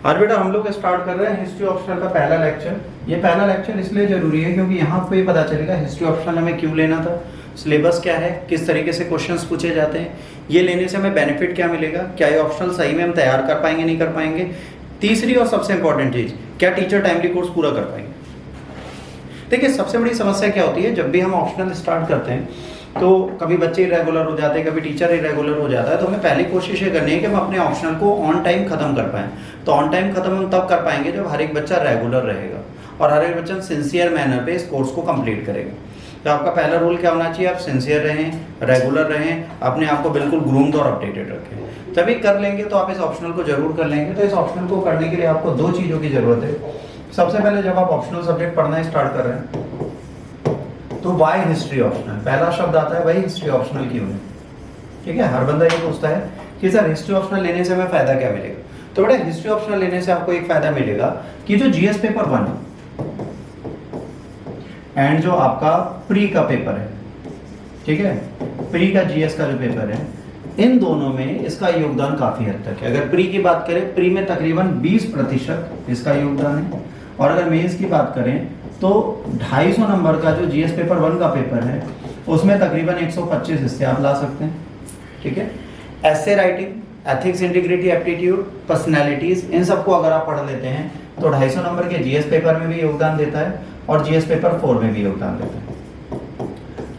आज बेटा हम लोग स्टार्ट कर रहे हैं हिस्ट्री ऑप्शनल का पहला लेक्चर। ये पहला लेक्चर इसलिए जरूरी है क्योंकि यहाँ पे पता चलेगा हिस्ट्री ऑप्शनल हमें क्यों लेना था, सिलेबस क्या है, किस तरीके से क्वेश्चंस पूछे जाते हैं, ये लेने से हमें बेनिफिट क्या मिलेगा, क्या ये ऑप्शनल सही में हम तैयार कर पाएंगे नहीं कर पाएंगे, तीसरी और सबसे इंपॉर्टेंट चीज, क्या टीचर टाइमली कोर्स पूरा कर पाएंगे। देखिए सबसे बड़ी समस्या क्या होती है, जब भी हम ऑप्शनल स्टार्ट करते हैं तो कभी बच्चे इरेगुलर हो जाते हैं, कभी टीचर इरेगुलर हो जाता है, तो हमें पहली कोशिश ये करनी है कि हम अपने ऑप्शनल को ऑन टाइम खत्म कर पाएं। तो ऑन टाइम खत्म हम तब कर पाएंगे जब हर एक बच्चा रेगुलर रहेगा और हर एक बच्चा सिंसियर मैनर पे इस कोर्स को कंप्लीट करेगा। तो आपका पहला रूल क्या होना चाहिए, आप सिंसियर रहें, रेगुलर रहें, अपने आप को बिल्कुल ग्रूम्ड और अपडेटेड रखें। तभी कर लेंगे तो आप इस ऑप्शनल को जरूर कर लेंगे। तो इस ऑप्शनल को करने के लिए आपको दो चीज़ों की जरूरत है। सबसे पहले जब आप ऑप्शनल सब्जेक्ट पढ़ना स्टार्ट कर रहे हैं तो वाई हिस्ट्री ऑप्शनल, पहला शब्द आता है भाई हिस्ट्री ऑप्शनल क्यों है। ठीक है, हर बंदा ये पूछता है कि सर हिस्ट्री ऑप्शनल लेने से हमें फायदा क्या मिलेगा। तो बेटा हिस्ट्री ऑप्शनल लेने से आपको एक फायदा मिलेगा कि जो जीएस पेपर 1 एंड जो आपका प्री का पेपर है, ठीक है, प्री का जीएस का जो पेपर है, इन दोनों में इसका योगदान काफी हद तक है। अगर प्री की बात करें, प्री में तकरीबन 20% इसका योगदान है, और अगर मेंस की बात करें तो 250 नंबर का जो जीएस पेपर 1 का पेपर है उसमें तकरीबन 125 हिस्से आप ला सकते हैं। ठीक है, essay writing, ethics, integrity, aptitude, personalities, इन सबको अगर आप पढ़ लेते हैं तो 250 नंबर के जीएस पेपर में भी योगदान देता है और जीएस पेपर 4 में भी योगदान देता है।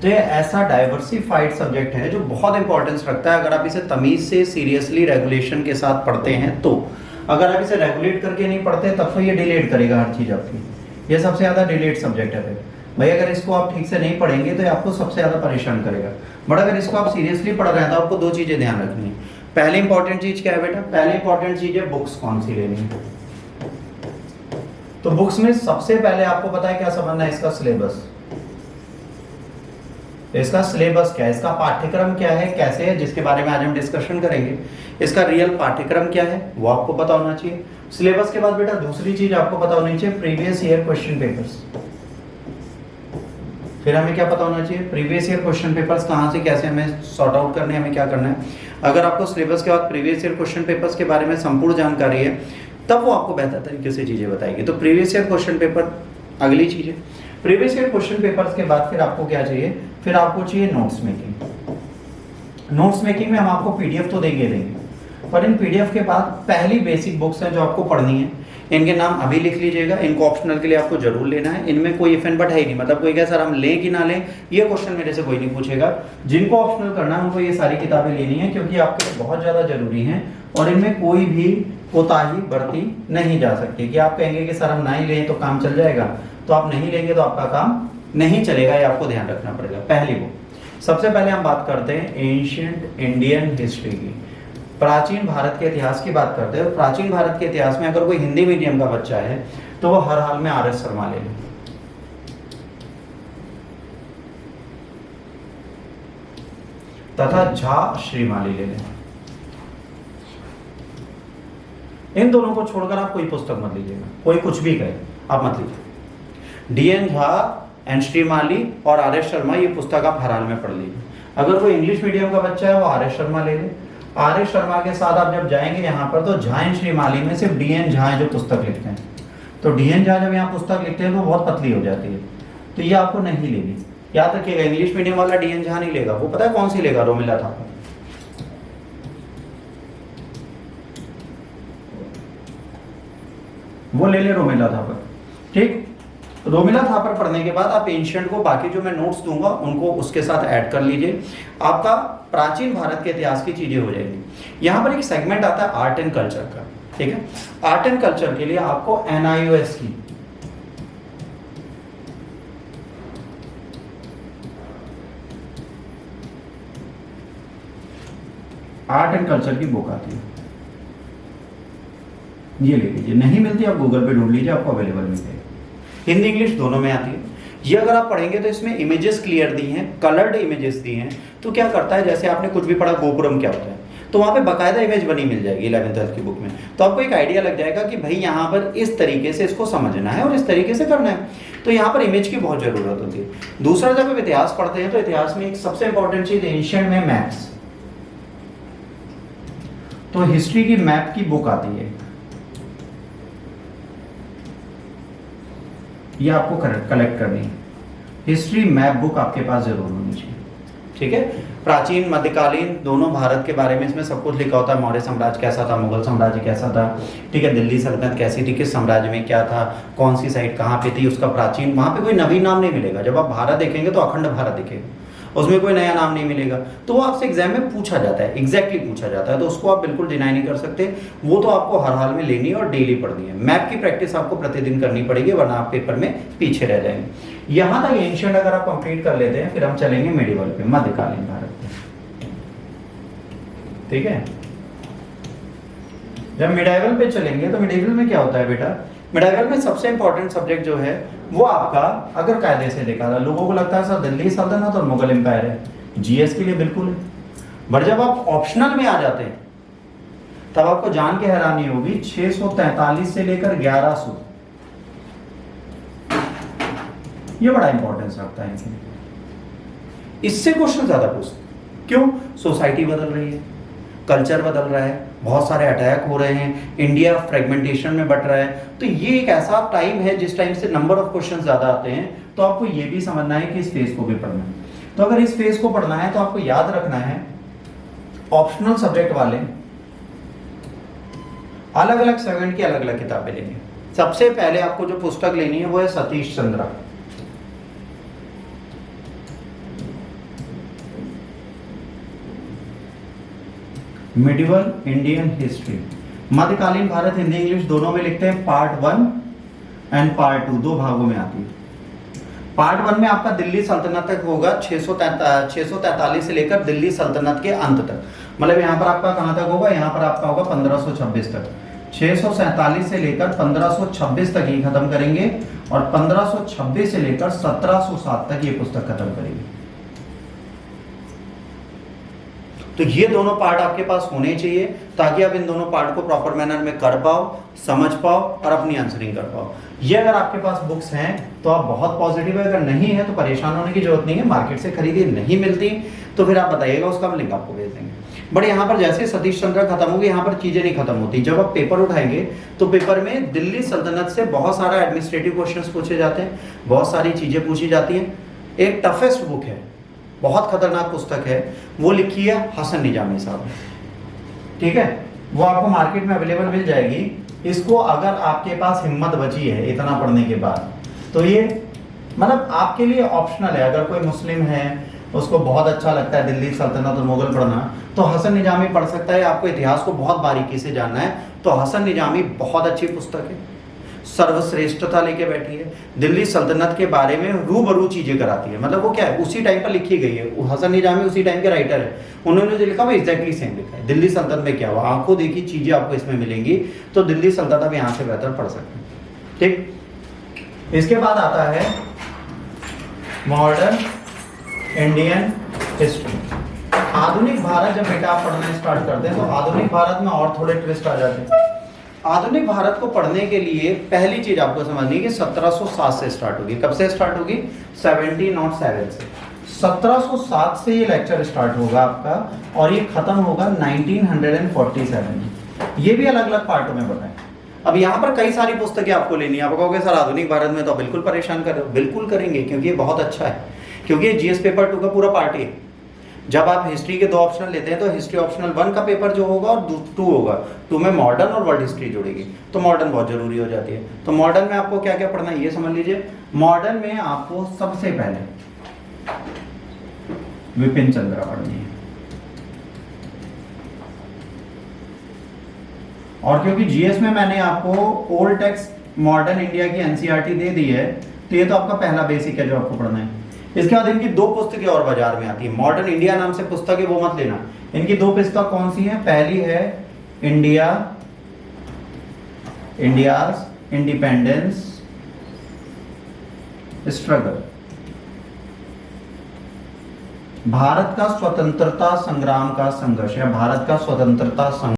तो ये ऐसा डाइवर्सिफाइड सब्जेक्ट है जो बहुत इंपॉर्टेंस रखता है। अगर आप इसे तमीज से सीरियसली रेगुलेशन के साथ पढ़ते हैं तो, अगर आप इसे रेगुलेट करके नहीं पढ़ते तब तो ये डिलेट करेगा हर चीज आपकी। ये सबसे ज्यादा डिलेट सब्जेक्ट है भाई। अगर इसको आप ठीक से नहीं पढ़ेंगे तो ये आपको सबसे ज्यादा परेशान करेगा। बट अगर इसको आप सीरियसली पढ़ रहे हैं तो आपको दो चीजें ध्यान रखनी है। पहली इंपॉर्टेंट चीज क्या है बेटा, पहली इंपॉर्टेंट चीज है बुक्स कौन सी लेनी है। तो बुक्स में सबसे पहले आपको पता है क्या समझना है, इसका सिलेबस। इसका सिलेबस क्या है, इसका पाठ्यक्रम क्या है, कैसे है, जिसके बारे में आज हम डिस्कशन करेंगे। इसका रियल पाठ्यक्रम क्या है वो आपको पता होना चाहिए। सिलेबस के बाद बेटा दूसरी चीज आपको पता होनी चाहिए, प्रीवियस ईयर क्वेश्चन पेपर्स। फिर हमें क्या पता होना चाहिए, प्रीवियस ईयर क्वेश्चन पेपर्स कहाँ से कैसे हमें सॉर्ट आउट करने हैं, हमें क्या करना है। अगर आपको सिलेबस के बाद प्रीवियस ईयर क्वेश्चन पेपर्स के बारे में संपूर्ण जानकारी है तब वो आपको बेहतर तरीके से चीजें बताएगी। तो प्रीवियस ईयर क्वेश्चन पेपर अगली चीज है। प्रीवियस ईयर क्वेश्चन पेपर्स के बाद फिर आपको क्या चाहिए, फिर आपको चाहिए नोट्स मेकिंग। नोट्स मेकिंग में हम आपको पीडीएफ तो देंगे, पर इन पीडीएफ के बाद पहली बेसिक बुक्स हैं जो आपको पढ़नी है, इनके नाम अभी लिख लीजिएगा। इनको ऑप्शनल के लिए आपको जरूर लेना है। इनमें कोई इफ एंड बट है ही नहीं, मतलब कोई क्या सर हम लें कि ना लें, ये क्वेश्चन मेरे से कोई नहीं पूछेगा। जिनको ऑप्शनल करना है उनको ये सारी किताबें लेनी है क्योंकि आपके लिए बहुत ज्यादा जरूरी हैं और इनमें कोई भी कोताही बरती नहीं जा सकती कि आप कहेंगे कि सर हम नहीं लें तो काम चल जाएगा, तो आप नहीं लेंगे तो आपका काम नहीं चलेगा, ये आपको ध्यान रखना पड़ेगा। पहली बुक, सबसे पहले हम बात करते हैं एंशिएंट इंडियन हिस्ट्री की, प्राचीन भारत के इतिहास की बात करते हैं। प्राचीन भारत के इतिहास में अगर कोई हिंदी मीडियम का बच्चा है तो वो हर हाल में आर.एस. शर्मा ले ले तथा झा श्रीमाली ले ले। इन दोनों को छोड़कर आप कोई पुस्तक मत लीजिएगा, कोई कुछ भी कहे आप मत लीजिए। डी.एन. झा एंड श्रीमाली और आर.एस. शर्मा, ये पुस्तक आप हर हाल में पढ़ लीजिए। अगर कोई इंग्लिश मीडियम का बच्चा है वो आर.एस. शर्मा ले ले। आर.एस. शर्मा के साथ आप जब जाएंगे यहाँ पर तो झा एंड श्रीमाली में सिर्फ डी.एन. झा जो पुस्तक लिखते हैं, तो डी.एन. झा जब यहाँ पुस्तक लिखते हैं तो बहुत पतली हो जाती है, तो ये आपको नहीं लेनी। याद रखिएगा इंग्लिश मीडियम वाला डी.एन. झा नहीं लेगा, वो पता है कौन सी लेगा, रोमिला थापर। वो ले ले रोमिला थापर। ठीक, रोमिला थापर पढ़ने के बाद आप एंशिएंट को बाकी जो मैं नोट्स दूंगा उनको उसके साथ ऐड कर लीजिए। आपका प्राचीन भारत के इतिहास की चीजें हो जाएगी। यहां पर एक सेगमेंट आता है आर्ट एंड कल्चर का। ठीक है, आर्ट एंड कल्चर के लिए आपको NIOS की आर्ट एंड कल्चर की बुक आती है, ये ले लीजिए। नहीं मिलती आप गूगल पे ढूंढ लीजिए, आपको अवेलेबल मिल जाएगी। हिंदी इंग्लिश दोनों में आती है। ये अगर आप पढ़ेंगे तो इसमें इमेजेस क्लियर दी हैं, कलर्ड इमेजेस दी हैं। तो क्या करता है, जैसे आपने कुछ भी पढ़ा गोपुरम क्या होता है, तो वहाँ पे बकायदा इमेज बनी मिल जाएगी 11th 12th की बुक में। तो आपको एक आइडिया लग जाएगा कि भाई यहाँ पर इस तरीके से इसको समझना है और इस तरीके से करना है। तो यहाँ पर इमेज की बहुत जरूरत होती है। दूसरा, जब आप इतिहास पढ़ते हैं तो इतिहास में एक सबसे इंपॉर्टेंट चीज एंशिएंट में मैप्स। तो हिस्ट्री की मैप की बुक आती है, ये आपको कलेक्ट करनी है। हिस्ट्री मैप बुक आपके पास जरूर होनी चाहिए, ठीक है। प्राचीन मध्यकालीन दोनों भारत के बारे में इसमें सब कुछ लिखा होता है। मौर्य साम्राज्य कैसा था, मुगल साम्राज्य कैसा था, ठीक है, दिल्ली सल्तनत कैसी थी, किस साम्राज्य में क्या था, कौन सी साइड कहाँ पे थी, उसका प्राचीन, वहाँ पे कोई नवीन नाम नहीं मिलेगा। जब आप भारत देखेंगे तो अखंड भारत दिखेगा, उसमें कोई नया नाम नहीं मिलेगा। तो वो आपसे एग्जाम में पूछा जाता है, एग्जैक्टली पूछा जाता है, तो उसको आप बिल्कुल डिनाई नहीं कर सकते। वो तो आपको हर हाल में लेनी है और डेली पढ़नी है। मैप की प्रैक्टिस आपको प्रतिदिन करनी पड़ेगी, वरना आप पेपर में पीछे रह जाएंगे। यहाँ तक एंशिएंट अगर आप कंप्लीट कर लेते हैं, फिर हम चलेंगे मेडिवल पे, मध्यकालीन भारत पे, ठीक है। जब मिडाइवल पे चलेंगे तो मिडाइवल में क्या होता है बेटा, मिडाइवल में सबसे इंपॉर्टेंट सब्जेक्ट जो है वो आपका, अगर कायदे से देखा था, लोगों को लगता है सर दिल्ली सल्तनत और मुगल एम्पायर है, जीएस के लिए बिल्कुल है। बट जब आप ऑप्शनल में आ जाते हैं तब आपको जान के हैरानी होगी 643 से लेकर 1100, ये बड़ा इंपॉर्टेंस रखता है। इससे क्वेश्चन ज्यादा पूछते, क्यों? सोसाइटी बदल रही है, कल्चर बदल रहा है, बहुत सारे अटैक हो रहे हैं, इंडिया फ्रेगमेंटेशन में बढ़ रहा है। तो ये एक ऐसा टाइम है जिस टाइम से नंबर ऑफ क्वेश्चन ज्यादा आते हैं। तो आपको ये भी समझना है कि इस फेज को भी पढ़ना है। तो अगर इस फेज को पढ़ना है तो आपको याद रखना है, ऑप्शनल सब्जेक्ट वाले अलग अलग सेगमेंट की अलग अलग किताबें लेंगे। सबसे पहले आपको जो पुस्तक लेनी है वो है Satish Chandra, medieval Indian history. मध्यकालीन भारत हिंदी इंग्लिश दोनों में लिखते हैं, पार्ट 1 एंड पार्ट 2 दो भागों में आती है। पार्ट 1 में आपका दिल्ली सल्तनत तक होगा, 643 से लेकर दिल्ली सल्तनत के अंत तक। मतलब यहाँ पर आपका कहाँ तक होगा, यहाँ पर आपका होगा 1526 तक। 647 से लेकर 1526 तक ये खत्म करेंगे और 1526 से लेकर 1707 तक ये पुस्तक खत्म करेंगे। तो ये दोनों पार्ट आपके पास होने चाहिए ताकि आप इन दोनों पार्ट को प्रॉपर मैनर में कर पाओ, समझ पाओ और अपनी आंसरिंग कर पाओ। ये अगर आपके पास बुक्स हैं तो आप बहुत पॉजिटिव है, अगर नहीं है तो परेशान होने की जरूरत नहीं है। मार्केट से खरीदी नहीं मिलती तो फिर आप बताइएगा, उसका हम लिंक आपको भेज देंगे। बट यहाँ पर जैसे सतीश चंद्र खत्म होगी, यहाँ पर चीजें नहीं खत्म होती। जब आप पेपर उठाएंगे तो पेपर में दिल्ली सल्तनत से बहुत सारा एडमिनिस्ट्रेटिव क्वेश्चंस पूछे जाते हैं, बहुत सारी चीजें पूछी जाती हैं। एक टफेस्ट बुक है, बहुत खतरनाक पुस्तक है, वो लिखी है हसन निजामी साहब, ठीक है। वो आपको मार्केट में अवेलेबल मिल जाएगी। इसको अगर आपके पास हिम्मत बची है इतना पढ़ने के बाद तो ये मतलब आपके लिए ऑप्शनल है। अगर कोई मुस्लिम है उसको बहुत अच्छा लगता है दिल्ली सल्तनत और मुगल पढ़ना, तो हसन निजामी पढ़ सकता है। आपको इतिहास को बहुत बारीकी से जानना है तो हसन निजामी बहुत अच्छी पुस्तक है, सर्वश्रेष्ठता लेके बैठी है, दिल्ली सल्तनत के बारे में रूबरू चीजें कराती है। मतलब वो क्या है, उसी टाइम पर लिखी गई है। हसन निजामी उसी टाइम के राइटर है, उन्होंने जो लिखा वो एग्जैक्टली सेम लिखा है। दिल्ली सल्तनत में क्या हुआ, आंखों देखी चीजें आपको इसमें मिलेंगी। तो दिल्ली सल्तनत आप यहाँ से बेहतर पढ़ सकते हैं, ठीक। इसके बाद आता है मॉडर्न इंडियन हिस्ट्री। आधुनिक भारत जब बेटा आप पढ़ना स्टार्ट करते हैं तो आधुनिक भारत में और थोड़े ट्विस्ट आ जाते हैं। आधुनिक भारत को पढ़ने के लिए पहली चीज आपको समझनी है कि 1707 से स्टार्ट होगी। कब से स्टार्ट होगी? 1707 से। 1707 से ये लेक्चर स्टार्ट होगा आपका और ये खत्म होगा 1947। ये भी अलग अलग पार्टों में बताएं। अब यहाँ पर कई सारी पुस्तकें आपको लेनी है। आप कहोगे सर आधुनिक भारत में तो बिल्कुल परेशान कर रहे हो। बिल्कुल करेंगे क्योंकि ये बहुत अच्छा है, क्योंकि ये जीएस पेपर 2 का पूरा पार्ट है। जब आप हिस्ट्री के 2 ऑप्शनल लेते हैं तो हिस्ट्री ऑप्शनल 1 का पेपर जो होगा और 2 होगा, 2 में मॉडर्न और वर्ल्ड हिस्ट्री जुड़ेगी, तो मॉडर्न बहुत जरूरी हो जाती है। तो मॉडर्न में आपको क्या क्या पढ़ना है ये समझ लीजिए। मॉडर्न में आपको सबसे पहले विपिन चंद्रा पढ़नी है, और क्योंकि जीएस में मैंने आपको ओल्ड टेक्स्ट मॉडर्न इंडिया की एनसीईआरटी दे दी है तो ये तो आपका पहला बेसिक है जो आपको पढ़ना है। इसके बाद इनकी 2 पुस्तकें और बाजार में आती है। मॉडर्न इंडिया नाम से पुस्तक है, वो मत लेना। इनकी 2 पुस्तक कौन सी हैं? पहली है इंडियाज इंडिपेंडेंस स्ट्रगल, भारत का स्वतंत्रता संग्राम का संघर्ष, या भारत का स्वतंत्रता